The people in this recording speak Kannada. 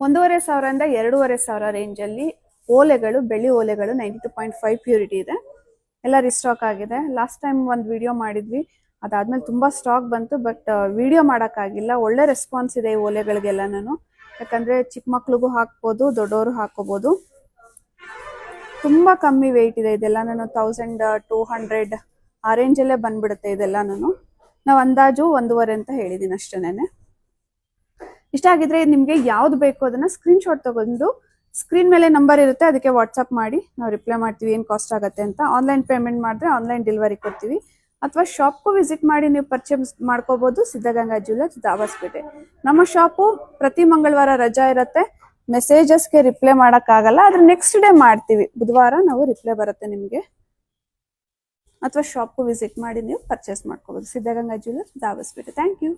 1,500 ಇಂದ 2,500 ರೇಂಜ್ ಅಲ್ಲಿ ಓಲೆಗಳು, ಬೆಳ್ಳಿ ಓಲೆಗಳು 92.5 ಪ್ಯೂರಿಟಿ ಇದೆ. ಎಲ್ಲ ರಿಸ್ಟಾಕ್ ಆಗಿದೆ. ಲಾಸ್ಟ್ ಟೈಮ್ ಒಂದು ವಿಡಿಯೋ ಮಾಡಿದ್ವಿ, ಅದಾದ್ಮೇಲೆ ತುಂಬಾ ಸ್ಟಾಕ್ ಬಂತು, ಬಟ್ ವಿಡಿಯೋ ಮಾಡೋಕ್ಕಾಗಿಲ್ಲ. ಒಳ್ಳೆ ರೆಸ್ಪಾನ್ಸ್ ಇದೆ ಈ ಓಲೆಗಳಿಗೆಲ್ಲನೂ, ಯಾಕಂದ್ರೆ ಚಿಕ್ಕ ಮಕ್ಳಿಗೂ ಹಾಕ್ಬೋದು, ದೊಡ್ಡವರು ಹಾಕೋಬಹುದು. ತುಂಬಾ ಕಮ್ಮಿ ವೆಯ್ಟ್ ಇದೆ ಇದೆಲ್ಲ. ನಾನು 1200 ಆ ರೇಂಜ್ ಅಲ್ಲೇ ಬಂದ್ಬಿಡುತ್ತೆ ಇದೆಲ್ಲಾನು. ನಾವು ಅಂದಾಜು 1.5 ಅಂತ ಹೇಳಿದೀನಿ ಅಷ್ಟೇನೆ. ಇಷ್ಟ ಆಗಿದ್ರೆ ನಿಮ್ಗೆ ಯಾವ್ದು ಬೇಕು ಅದನ್ನ ಸ್ಕ್ರೀನ್ ಶಾಟ್ ತಗೊಂಡು ಸ್ಕ್ರೀನ್ ಮೇಲೆ ನಂಬರ್ ಇರುತ್ತೆ, ಅದಕ್ಕೆ ವಾಟ್ಸ್ಆಪ್ ಮಾಡಿ ನಾವು ರಿಪ್ಲೈ ಮಾಡ್ತೀವಿ ಏನ್ ಕಾಸ್ಟ್ ಆಗುತ್ತೆ ಅಂತ. ಆನ್ಲೈನ್ ಪೇಮೆಂಟ್ ಮಾಡಿದ್ರೆ ಆನ್ಲೈನ್ ಡೆಲಿವರಿ ಕೊಡ್ತೀವಿ, ಅಥವಾ ಶಾಪ್ಗೂ ವಿಸಿಟ್ ಮಾಡಿ ನೀವು ಪರ್ಚೇಸ್ ಮಾಡ್ಕೋಬಹುದು. ಸಿದ್ಧಗಂಗಾ ಜ್ಯುವೆಲರ್ಸ್, ದಾಬಸ್ಪೇಟೆ. ನಮ್ಮ ಶಾಪು ಪ್ರತಿ ಮಂಗಳವಾರ ರಜಾ ಇರುತ್ತೆ. ಮೆಸೇಜಸ್ಗೆ ರಿಪ್ಲೈ ಮಾಡಕ್ಕಾಗಲ್ಲ, ಆದ್ರೆ ನೆಕ್ಸ್ಟ್ ಡೇ ಮಾಡ್ತೀವಿ. ಬುಧವಾರ ನಾವು ರಿಪ್ಲೈ ಬರುತ್ತೆ ನಿಮ್ಗೆ. ಅಥವಾ ಶಾಪ್ಗೂ ವಿಸಿಟ್ ಮಾಡಿ ನೀವು ಪರ್ಚೇಸ್ ಮಾಡ್ಕೋಬಹುದು. Siddaganga jewellers, Dabaspete. Thank you.